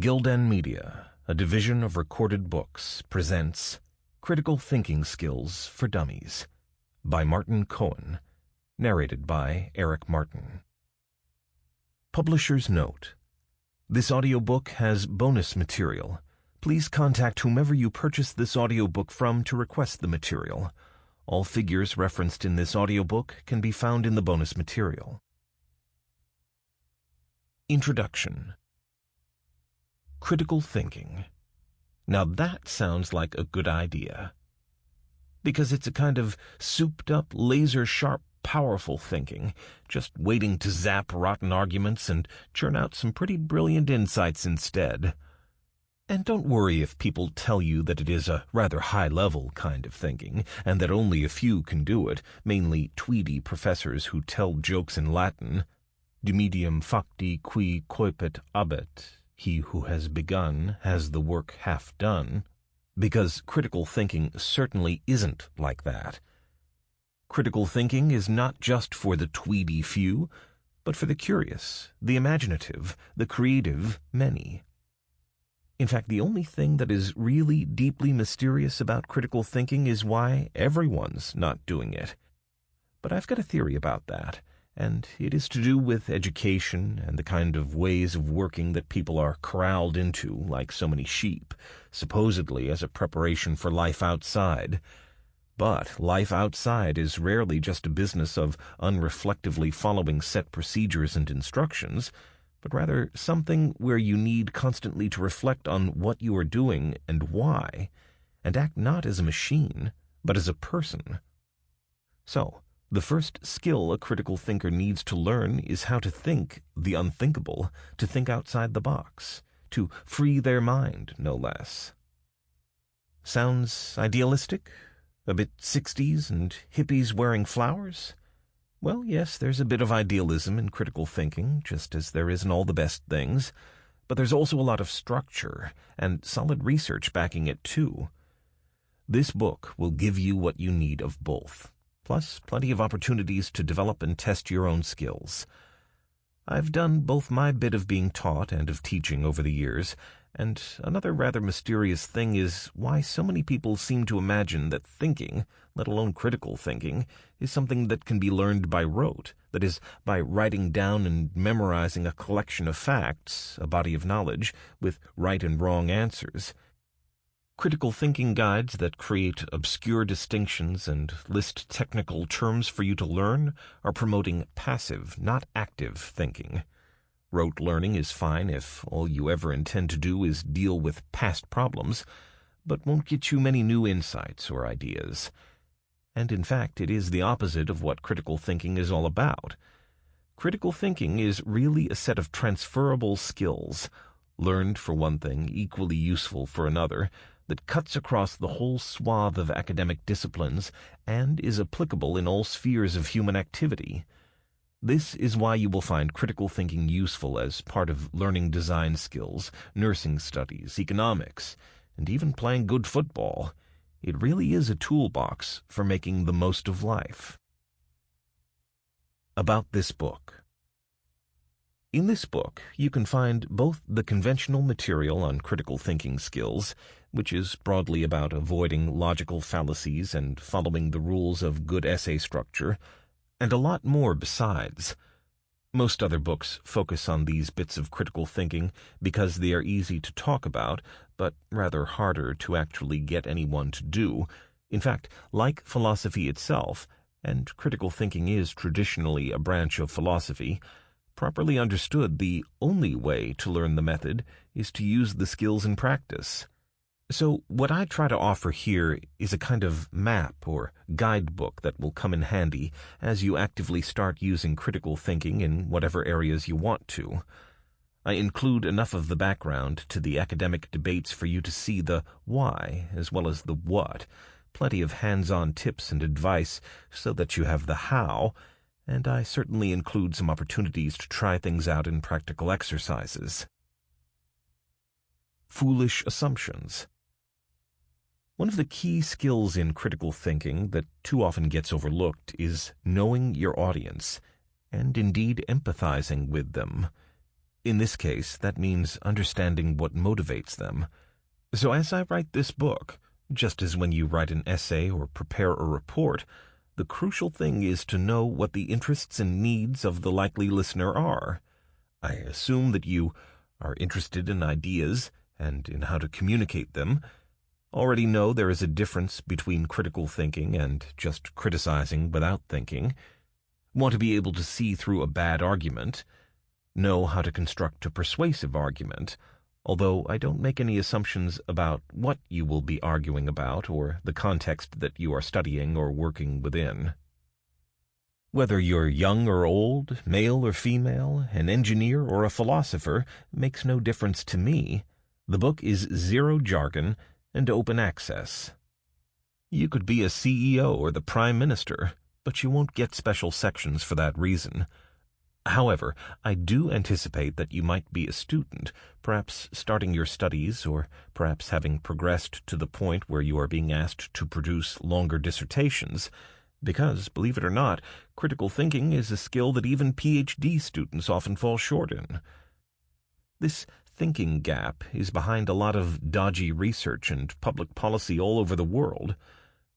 Gildan Media, a division of Recorded Books, presents Critical Thinking Skills for Dummies by Martin Cohen, narrated by Eric Martin. Publisher's Note: This audiobook has bonus material. Please contact whomever you purchase this audiobook from to request the material. All figures referenced in this audiobook can be found in the bonus material. Introduction. Critical thinking. Now that sounds like a good idea. Because it's a kind of souped-up, laser-sharp, powerful thinking, just waiting to zap rotten arguments and churn out some pretty brilliant insights instead. And don't worry if people tell you that it is a rather high-level kind of thinking, and that only a few can do it, mainly tweedy professors who tell jokes in Latin. Dumedium facti qui coepit abet. He who has begun has the work half done. Because critical thinking certainly isn't like that. Critical thinking is not just for the tweedy few, but for the curious, the imaginative, the creative many. In fact, the only thing that is really deeply mysterious about critical thinking is why everyone's not doing it. But I've got a theory about that, and it is to do with education and the kind of ways of working that people are corralled into like so many sheep, supposedly as a preparation for life outside. But life outside is rarely just a business of unreflectively following set procedures and instructions, but rather something where you need constantly to reflect on what you are doing and why, and act not as a machine, but as a person. So, the first skill a critical thinker needs to learn is how to think the unthinkable, to think outside the box, to free their mind, no less. Sounds idealistic? A bit 60s and hippies wearing flowers? Well, yes, there's a bit of idealism in critical thinking, just as there is in all the best things, but there's also a lot of structure and solid research backing it too. This book will give you what you need of both, plus plenty of opportunities to develop and test your own skills. I've done both my bit of being taught and of teaching over the years, and another rather mysterious thing is why so many people seem to imagine that thinking, let alone critical thinking, is something that can be learned by rote, that is, by writing down and memorizing a collection of facts, a body of knowledge, with right and wrong answers. Critical thinking guides that create obscure distinctions and list technical terms for you to learn are promoting passive, not active thinking. Rote learning is fine if all you ever intend to do is deal with past problems, but won't get you many new insights or ideas. And in fact, it is the opposite of what critical thinking is all about. Critical thinking is really a set of transferable skills, learned for one thing, equally useful for another, that cuts across the whole swath of academic disciplines and is applicable in all spheres of human activity. This is why you will find critical thinking useful as part of learning design skills, nursing studies, economics, and even playing good football. It really is a toolbox for making the most of life. About this book. In this book, you can find both the conventional material on critical thinking skills, which is broadly about avoiding logical fallacies and following the rules of good essay structure, and a lot more besides. Most other books focus on these bits of critical thinking because they are easy to talk about, but rather harder to actually get anyone to do. In fact, like philosophy itself, and critical thinking is traditionally a branch of philosophy, properly understood, the only way to learn the method is to use the skills in practice. So what I try to offer here is a kind of map or guidebook that will come in handy as you actively start using critical thinking in whatever areas you want to. I include enough of the background to the academic debates for you to see the why as well as the what, plenty of hands-on tips and advice so that you have the how, and I certainly include some opportunities to try things out in practical exercises. Foolish assumptions. One of the key skills in critical thinking that too often gets overlooked is knowing your audience, and indeed empathizing with them. In this case, that means understanding what motivates them. So as I write this book, just as when you write an essay or prepare a report, the crucial thing is to know what the interests and needs of the likely listener are. I assume that you are interested in ideas and in how to communicate them, already know there is a difference between critical thinking and just criticizing without thinking, want to be able to see through a bad argument, know how to construct a persuasive argument, although I don't make any assumptions about what you will be arguing about or the context that you are studying or working within. Whether you're young or old, male or female, an engineer or a philosopher, makes no difference to me. The book is zero jargon and open access. You could be a CEO or the Prime Minister, but you won't get special sections for that reason. However, I do anticipate that you might be a student, perhaps starting your studies or perhaps having progressed to the point where you are being asked to produce longer dissertations, because, believe it or not, critical thinking is a skill that even PhD students often fall short in. This thinking gap is behind a lot of dodgy research and public policy all over the world.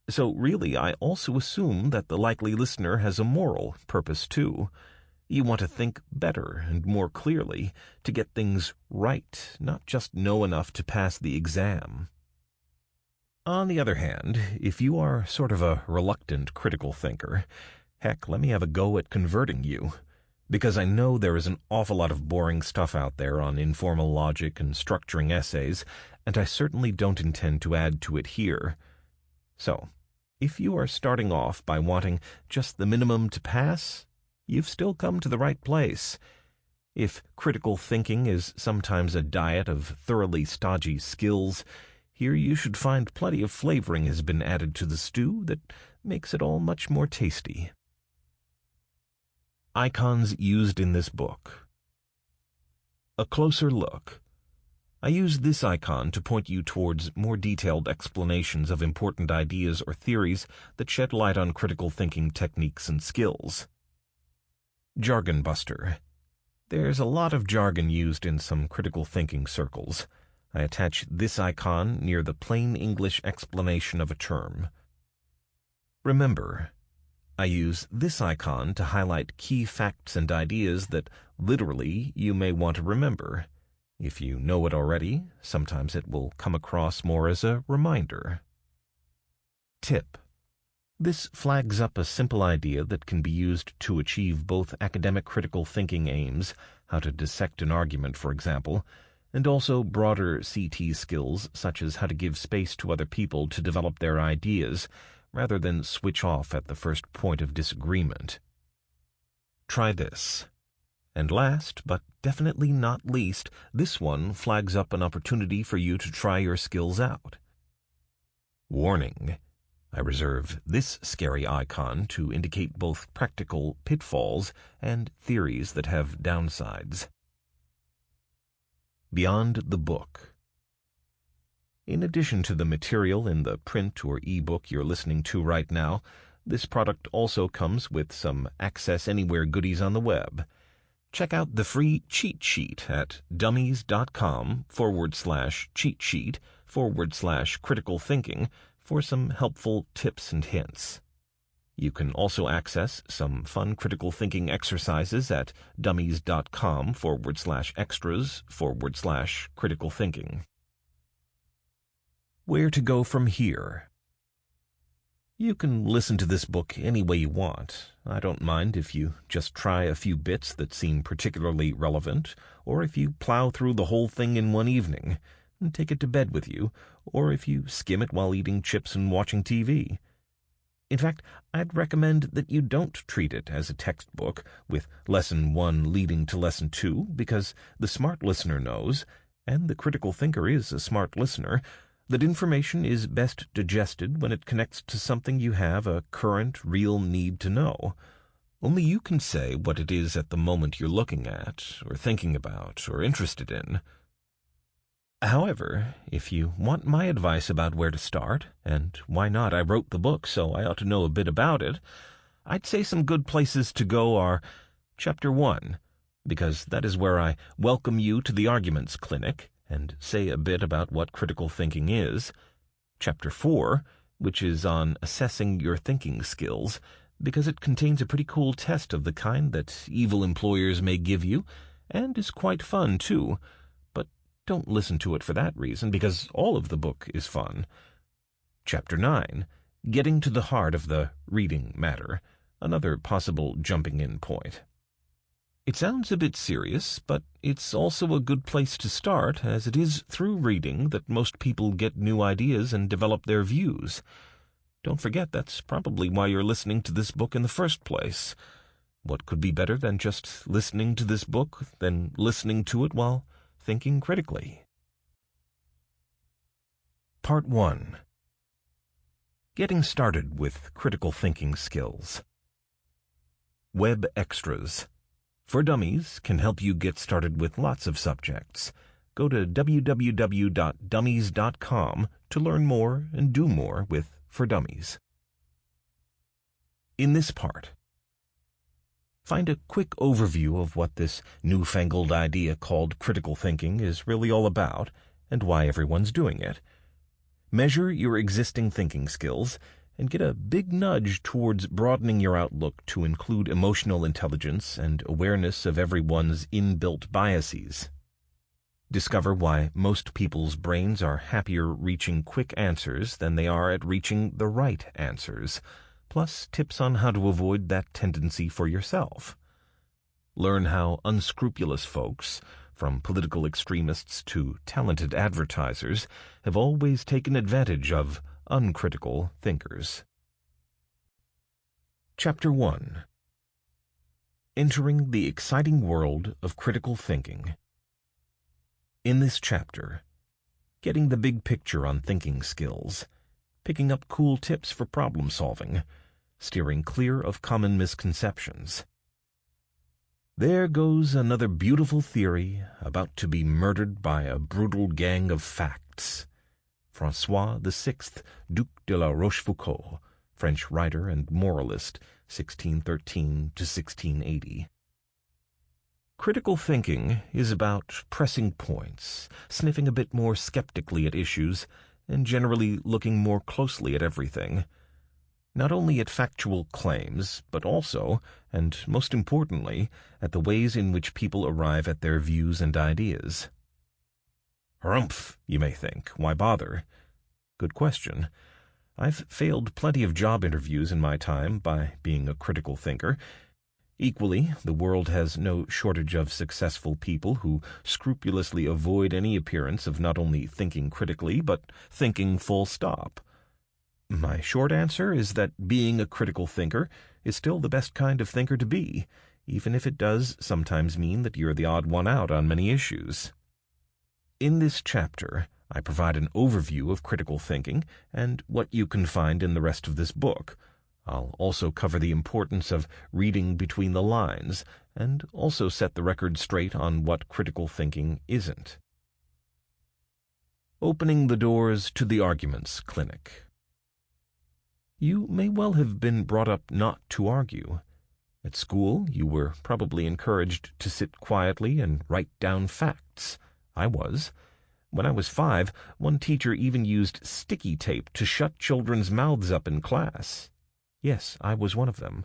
So really, I also assume that the likely listener has a moral purpose too. You want to think better and more clearly, to get things right, not just know enough to pass the exam. On the other hand, if you are sort of a reluctant critical thinker, heck, let me have a go at converting you, because I know there is an awful lot of boring stuff out there on informal logic and structuring essays, and I certainly don't intend to add to it here. So, if you are starting off by wanting just the minimum to pass, you've still come to the right place. If critical thinking is sometimes a diet of thoroughly stodgy skills, here you should find plenty of flavoring has been added to the stew that makes it all much more tasty. Icons used in this book. A closer look. I use this icon to point you towards more detailed explanations of important ideas or theories that shed light on critical thinking techniques and skills. Jargon buster. There's a lot of jargon used in some critical thinking circles. I attach this icon near the plain English explanation of a term. Remember, I use this icon to highlight key facts and ideas that literally you may want to remember. If you know it already, sometimes it will come across more as a reminder. Tip. This flags up a simple idea that can be used to achieve both academic critical thinking aims, how to dissect an argument, for example, and also broader CT skills such as how to give space to other people to develop their ideas, rather than switch off at the first point of disagreement. Try this. And last, but definitely not least, this one flags up an opportunity for you to try your skills out. Warning. I reserve this scary icon to indicate both practical pitfalls and theories that have downsides. Beyond the book. In addition to the material in the print or ebook you're listening to right now, this product also comes with some Access Anywhere goodies on the web. Check out the free cheat sheet at dummies.com/cheat sheet/critical thinking for some helpful tips and hints. You can also access some fun critical thinking exercises at dummies.com/extras/critical thinking. Where to go from here? You can listen to this book any way you want. I don't mind if you just try a few bits that seem particularly relevant, or if you plow through the whole thing in one evening and take it to bed with you, or if you skim it while eating chips and watching TV. In fact, I'd recommend that you don't treat it as a textbook with Lesson 1 leading to Lesson 2, because the smart listener knows, and the critical thinker is a smart listener, that information is best digested when it connects to something you have a current, real need to know. Only you can say what it is at the moment you're looking at, or thinking about, or interested in. However, if you want my advice about where to start, and why not, I wrote the book, so I ought to know a bit about it, I'd say some good places to go are Chapter 1, because that is where I welcome you to the Arguments Clinic and say a bit about what critical thinking is. Chapter 4, which is on assessing your thinking skills, because it contains a pretty cool test of the kind that evil employers may give you, and is quite fun too. But don't listen to it for that reason, because all of the book is fun. Chapter 9, getting to the heart of the reading matter, another possible jumping-in point. It sounds a bit serious, but it's also a good place to start, as it is through reading that most people get new ideas and develop their views. Don't forget that's probably why you're listening to this book in the first place. What could be better than just listening to this book than listening to it while thinking critically? Part 1. Getting started with critical thinking skills. Web extras for Dummies can help you get started with lots of subjects. Go to www.dummies.com to learn more and do more with For Dummies. In this part, find a quick overview of what this newfangled idea called critical thinking is really all about and why everyone's doing it. Measure your existing thinking skills and get a big nudge towards broadening your outlook to include emotional intelligence and awareness of everyone's inbuilt biases. Discover why most people's brains are happier reaching quick answers than they are at reaching the right answers, plus tips on how to avoid that tendency for yourself. Learn how unscrupulous folks, from political extremists to talented advertisers, have always taken advantage of uncritical thinkers. Chapter 1. Entering the exciting world of critical thinking. In this chapter, getting the big picture on thinking skills, picking up cool tips for problem solving, steering clear of common misconceptions. There goes another beautiful theory about to be murdered by a brutal gang of facts. François VI, Duc de la Rochefoucauld, French writer and moralist, 1613 to 1680. Critical thinking is about pressing points, sniffing a bit more skeptically at issues, and generally looking more closely at everything. Not only at factual claims, but also, and most importantly, at the ways in which people arrive at their views and ideas. Humph, you may think. Why bother? Good question. I've failed plenty of job interviews in my time by being a critical thinker. Equally, the world has no shortage of successful people who scrupulously avoid any appearance of not only thinking critically, but thinking full stop. My short answer is that being a critical thinker is still the best kind of thinker to be, even if it does sometimes mean that you're the odd one out on many issues. In this chapter, I provide an overview of critical thinking and what you can find in the rest of this book. I'll also cover the importance of reading between the lines and also set the record straight on what critical thinking isn't. Opening the doors to the Arguments Clinic. You may well have been brought up not to argue. At school, you were probably encouraged to sit quietly and write down facts. I was. When I was 5, one teacher even used sticky tape to shut children's mouths up in class. Yes, I was one of them.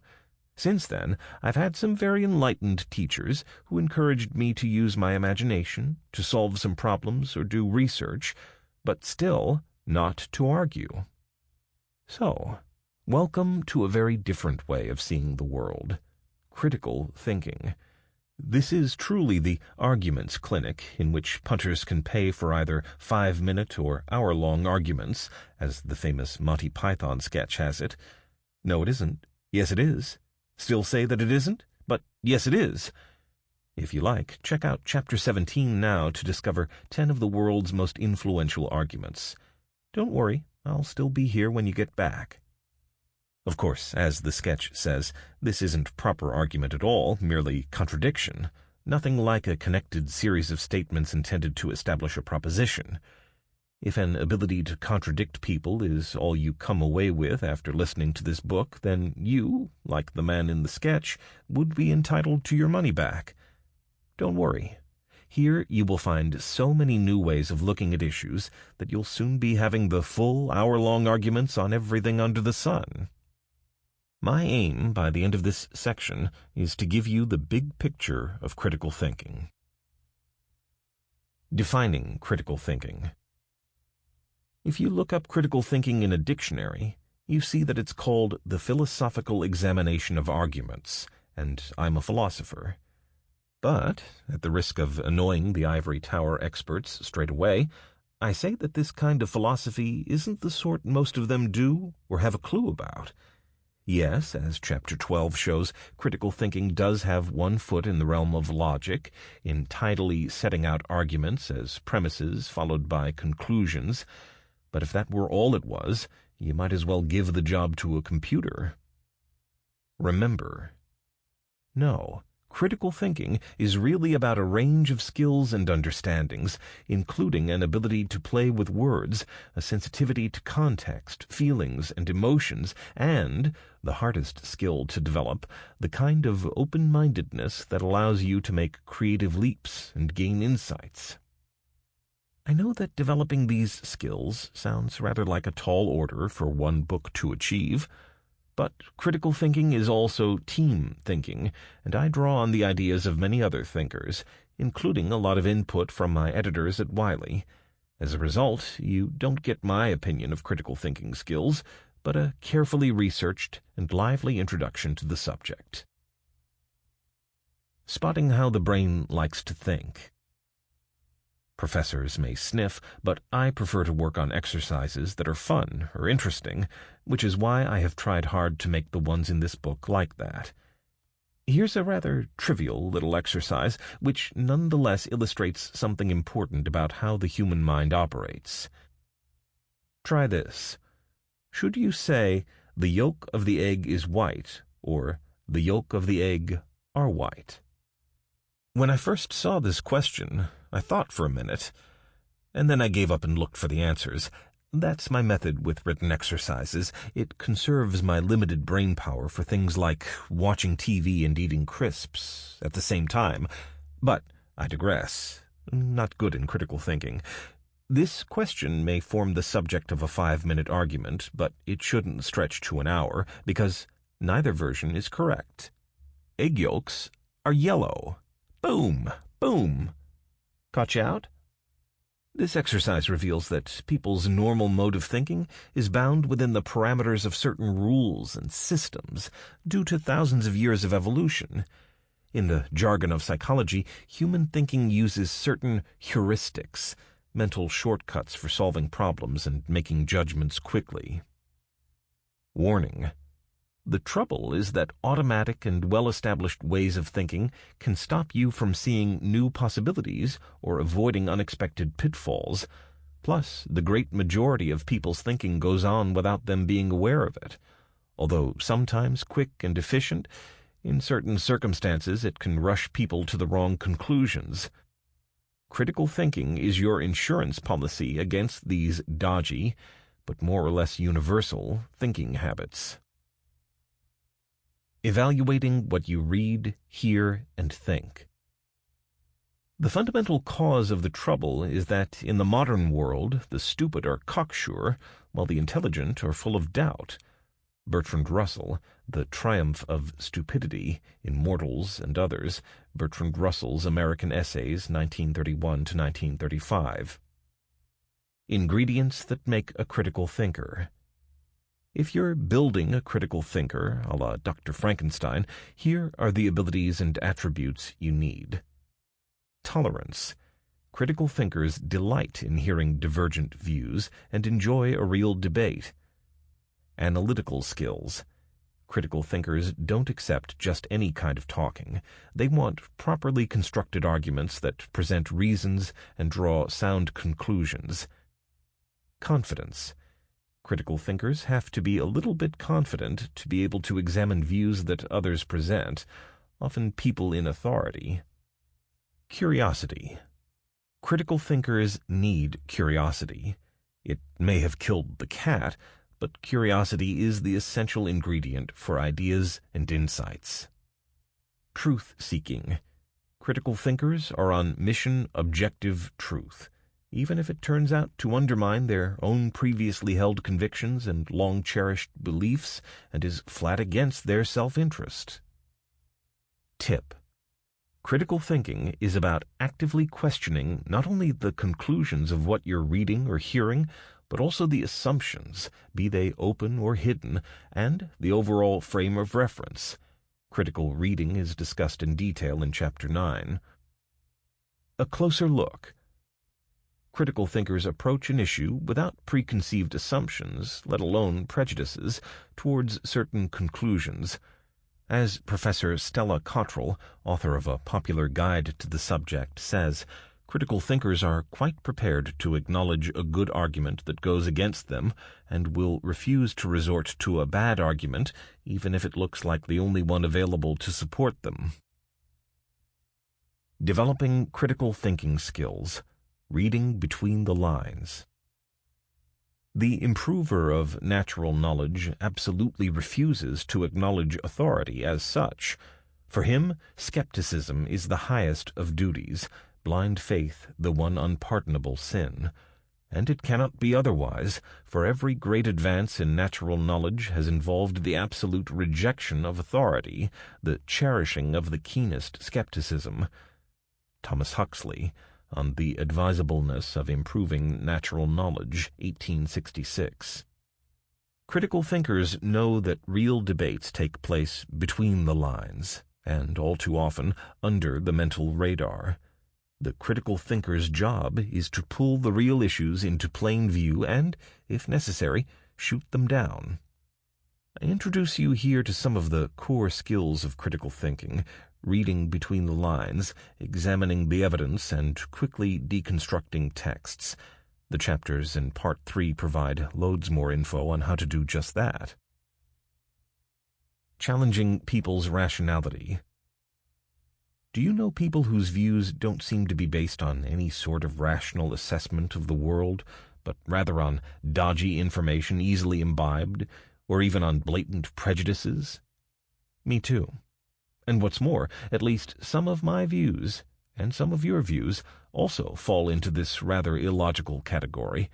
Since then, I've had some very enlightened teachers who encouraged me to use my imagination, to solve some problems or do research, but still not to argue. So, welcome to a very different way of seeing the world. Critical thinking. This is truly the Arguments Clinic, in which punters can pay for either 5-minute or hour-long arguments, as the famous Monty Python sketch has it. No, it isn't. Yes, it is. Still say that it isn't? But yes, it is. If you like, check out Chapter 17 now to discover 10 of the world's most influential arguments. Don't worry, I'll still be here when you get back. Of course, as the sketch says, this isn't proper argument at all, merely contradiction. Nothing like a connected series of statements intended to establish a proposition. If an ability to contradict people is all you come away with after listening to this book, then you, like the man in the sketch, would be entitled to your money back. Don't worry. Here you will find so many new ways of looking at issues that you'll soon be having the full hour-long arguments on everything under the sun. My aim by the end of this section is to give you the big picture of critical thinking. Defining critical thinking. If you look up critical thinking in a dictionary, you see that it's called the philosophical examination of arguments, and I'm a philosopher. But, at the risk of annoying the ivory tower experts straight away, I say that this kind of philosophy isn't the sort most of them do or have a clue about. Yes, as Chapter 12 shows, critical thinking does have one foot in the realm of logic, in tidily setting out arguments as premises followed by conclusions. But if that were all it was, you might as well give the job to a computer. Remember, no, critical thinking is really about a range of skills and understandings, including an ability to play with words, a sensitivity to context, feelings, and emotions, and, the hardest skill to develop, the kind of open-mindedness that allows you to make creative leaps and gain insights. I know that developing these skills sounds rather like a tall order for one book to achieve, but critical thinking is also team thinking, and I draw on the ideas of many other thinkers, including a lot of input from my editors at Wiley. As a result, you don't get my opinion of critical thinking skills, but a carefully researched and lively introduction to the subject. Spotting how the brain likes to think. Professors may sniff, but I prefer to work on exercises that are fun or interesting, which is why I have tried hard to make the ones in this book like that. Here's a rather trivial little exercise, which nonetheless illustrates something important about how the human mind operates. Try this. Should you say, the yolk of the egg is white, or the yolk of the egg are white? When I first saw this question, I thought for a minute, and then I gave up and looked for the answers. That's my method with written exercises. It conserves my limited brain power for things like watching TV and eating crisps at the same time. But I digress. Not good in critical thinking. This question may form the subject of a 5-minute argument, but it shouldn't stretch to an hour, because neither version is correct. Egg yolks are yellow. Boom! Boom! Caught you out? This exercise reveals that people's normal mode of thinking is bound within the parameters of certain rules and systems due to thousands of years of evolution. In the jargon of psychology, human thinking uses certain heuristics, mental shortcuts for solving problems and making judgments quickly. Warning. The trouble is that automatic and well-established ways of thinking can stop you from seeing new possibilities or avoiding unexpected pitfalls. Plus, the great majority of people's thinking goes on without them being aware of it. Although sometimes quick and efficient, in certain circumstances it can rush people to the wrong conclusions. Critical thinking is your insurance policy against these dodgy, but more or less universal, thinking habits. Evaluating what you read, hear, and think. The fundamental cause of the trouble is that in the modern world the stupid are cocksure, while the intelligent are full of doubt. Bertrand Russell, The Triumph of Stupidity, in Mortals and Others, Bertrand Russell's American Essays, 1931 to 1935. Ingredients that make a critical thinker. If you're building a critical thinker, a la Dr. Frankenstein, here are the abilities and attributes you need. Tolerance. Critical thinkers delight in hearing divergent views and enjoy a real debate. Analytical skills. Critical thinkers don't accept just any kind of talking. They want properly constructed arguments that present reasons and draw sound conclusions. Confidence. Critical thinkers have to be a little bit confident to be able to examine views that others present, often people in authority. Curiosity. Critical thinkers need curiosity. It may have killed the cat, but curiosity is the essential ingredient for ideas and insights. Truth-seeking. Critical thinkers are on mission objective truth, even if it turns out to undermine their own previously held convictions and long-cherished beliefs and is flat against their self-interest. Tip: critical thinking is about actively questioning not only the conclusions of what you're reading or hearing, but also the assumptions, be they open or hidden, and the overall frame of reference. Critical reading is discussed in detail in Chapter 9. A closer look. Critical thinkers approach an issue without preconceived assumptions, let alone prejudices, towards certain conclusions. As Professor Stella Cottrell, author of a popular guide to the subject, says, critical thinkers are quite prepared to acknowledge a good argument that goes against them and will refuse to resort to a bad argument, even if it looks like the only one available to support them. Developing critical thinking skills. Reading between the lines. The improver of natural knowledge absolutely refuses to acknowledge authority as such. For him, skepticism is the highest of duties, blind faith the one unpardonable sin. And it cannot be otherwise, for every great advance in natural knowledge has involved the absolute rejection of authority, the cherishing of the keenest skepticism. Thomas Huxley, on the Advisableness of Improving Natural Knowledge, 1866. Critical thinkers know that real debates take place between the lines, and all too often under the mental radar. The critical thinker's job is to pull the real issues into plain view and, if necessary, shoot them down. I introduce you here to some of the core skills of critical thinking, reading between the lines, examining the evidence, and quickly deconstructing texts. The chapters in Part 3 provide loads more info on how to do just that. Challenging people's rationality. Do you know people whose views don't seem to be based on any sort of rational assessment of the world, but rather on dodgy information easily imbibed, or even on blatant prejudices? Me too. And what's more, at least some of my views, and some of your views, also fall into this rather illogical category.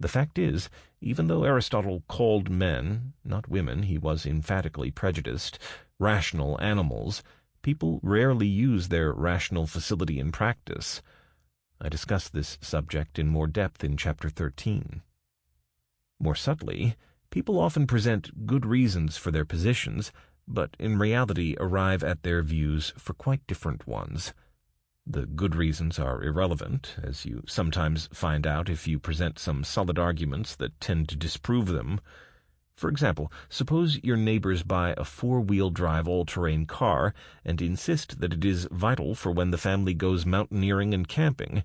The fact is, even though Aristotle called men, not women, he was emphatically prejudiced, rational animals, people rarely use their rational facility in practice. I discuss this subject in more depth in Chapter 13. More subtly, people often present good reasons for their positions, but in reality arrive at their views for quite different ones. The good reasons are irrelevant, as you sometimes find out if you present some solid arguments that tend to disprove them. For example, suppose your neighbors buy a 4-wheel drive all-terrain car and insist that it is vital for when the family goes mountaineering and camping.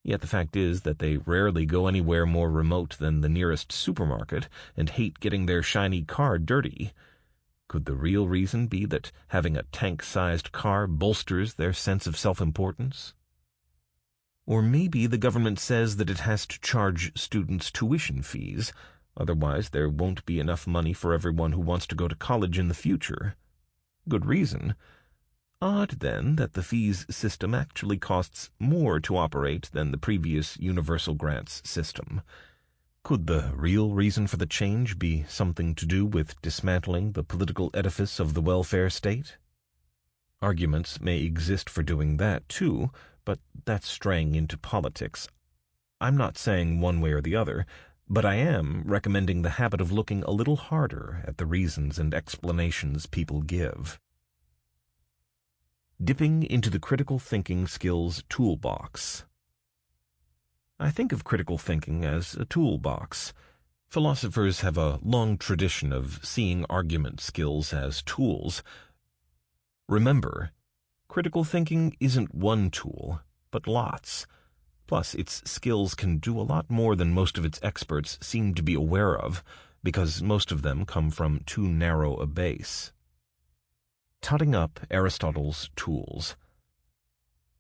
Yet the fact is that they rarely go anywhere more remote than the nearest supermarket and hate getting their shiny car dirty. Could the real reason be that having a tank-sized car bolsters their sense of self-importance? Or maybe the government says that it has to charge students tuition fees, otherwise there won't be enough money for everyone who wants to go to college in the future. Good reason. Odd, then, that the fees system actually costs more to operate than the previous universal grants system. Could the real reason for the change be something to do with dismantling the political edifice of the welfare state? Arguments may exist for doing that, too, but that's straying into politics. I'm not saying one way or the other, but I am recommending the habit of looking a little harder at the reasons and explanations people give. Dipping into the critical thinking skills toolbox. I think of critical thinking as a toolbox. Philosophers have a long tradition of seeing argument skills as tools. Remember, critical thinking isn't one tool, but lots. Plus, its skills can do a lot more than most of its experts seem to be aware of, because most of them come from too narrow a base. Totting up Aristotle's tools.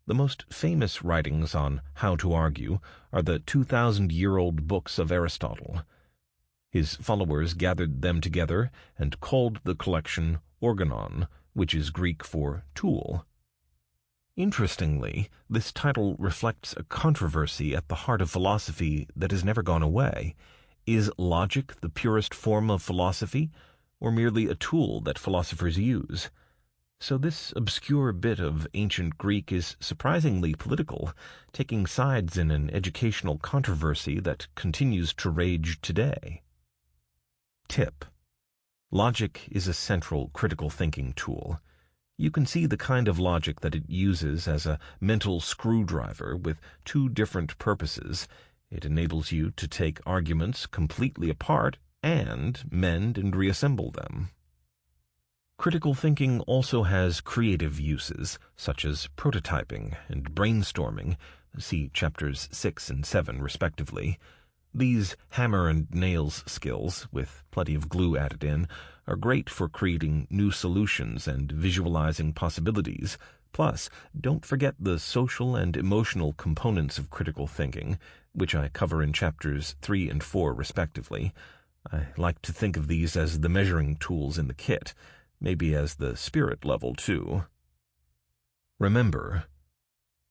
The most famous writings on how to argue are the 2,000-year-old books of Aristotle. His followers gathered them together and called the collection organon, which is Greek for tool. Interestingly, this title reflects a controversy at the heart of philosophy that has never gone away. Is logic the purest form of philosophy, or merely a tool that philosophers use? So this obscure bit of ancient Greek is surprisingly political, taking sides in an educational controversy that continues to rage today. Tip: logic is a central critical thinking tool. You can see the kind of logic that it uses as a mental screwdriver with two different purposes. It enables you to take arguments completely apart and mend and reassemble them. Critical thinking also has creative uses, such as prototyping and brainstorming, see chapters 6 and 7 respectively. These hammer and nails skills, with plenty of glue added in, are great for creating new solutions and visualizing possibilities. Plus, don't forget the social and emotional components of critical thinking, which I cover in chapters 3 and 4 respectively. I like to think of these as the measuring tools in the kit, maybe as the spirit level too. Remember,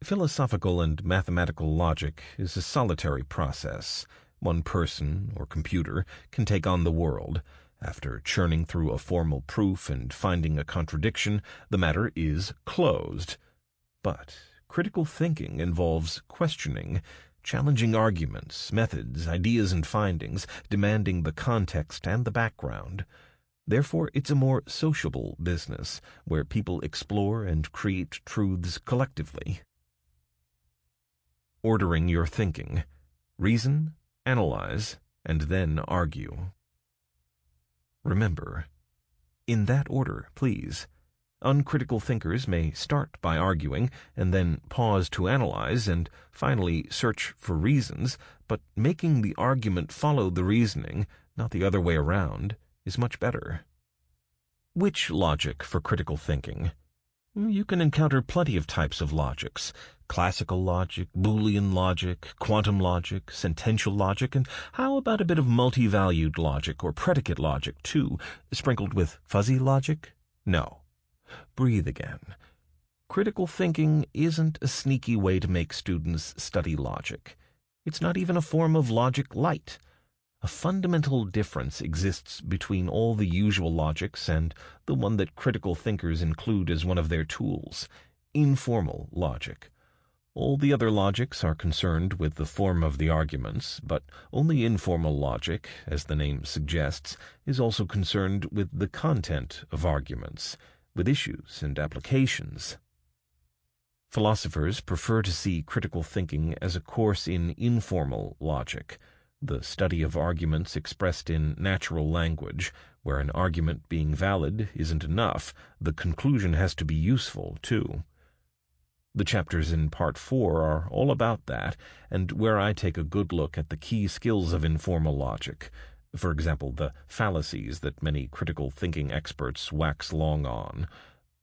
philosophical and mathematical logic is a solitary process. One person or computer can take on the world. After churning through a formal proof and finding a contradiction, the matter is closed. But critical thinking involves questioning, challenging arguments, methods, ideas, and findings, demanding the context and the background. Therefore, it's a more sociable business, where people explore and create truths collectively. Ordering your thinking. Reason, analyze, and then argue. Remember, in that order, please. Uncritical thinkers may start by arguing, and then pause to analyze, and finally search for reasons, but making the argument follow the reasoning, not the other way around, is much better. Which logic for critical thinking? You can encounter plenty of types of logics: classical logic, Boolean logic, quantum logic, sentential logic, and how about a bit of multi-valued logic or predicate logic too, sprinkled with fuzzy logic? No. Breathe again. Critical thinking isn't a sneaky way to make students study logic. It's not even a form of logic light. A fundamental difference exists between all the usual logics and the one that critical thinkers include as one of their tools: informal logic. All the other logics are concerned with the form of the arguments, but only informal logic, as the name suggests, is also concerned with the content of arguments, with issues and applications. Philosophers prefer to see critical thinking as a course in informal logic, the study of arguments expressed in natural language, where an argument being valid isn't enough, the conclusion has to be useful, too. The chapters in Part 4 are all about that, and where I take a good look at the key skills of informal logic, for example, the fallacies that many critical thinking experts wax long on.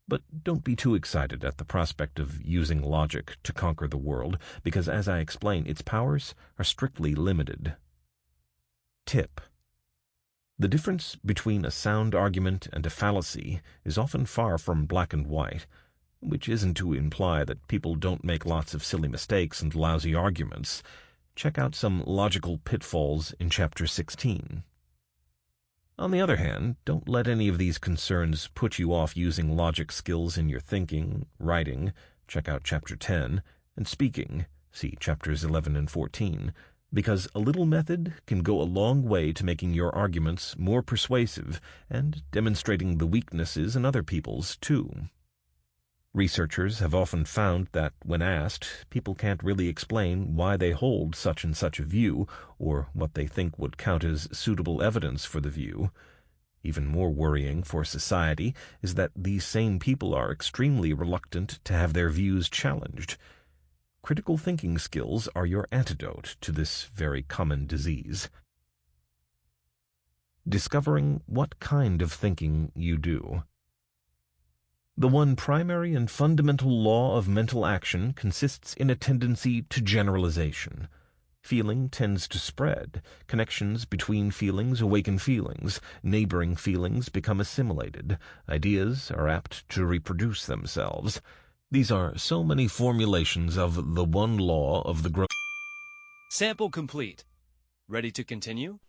But don't be too excited at the prospect of using logic to conquer the world, because as I explain, its powers are strictly limited. Tip: the difference between a sound argument and a fallacy is often far from black and white, which isn't to imply that people don't make lots of silly mistakes and lousy arguments. Check out some logical pitfalls in Chapter 16. On the other hand, don't let any of these concerns put you off using logic skills in your thinking, writing, check out Chapter 10, and speaking, see Chapters 11 and 14, because a little method can go a long way to making your arguments more persuasive and demonstrating the weaknesses in other people's, too. Researchers have often found that, when asked, people can't really explain why they hold such and such a view, or what they think would count as suitable evidence for the view. Even more worrying for society is that these same people are extremely reluctant to have their views challenged. Critical thinking skills are your antidote to this very common disease. Discovering what kind of thinking you do. The one primary and fundamental law of mental action consists in a tendency to generalization. Feeling tends to spread. Connections between feelings awaken feelings. Neighboring feelings become assimilated. Ideas are apt to reproduce themselves. These are so many formulations of the one law of the growth. Sample complete. Ready to continue?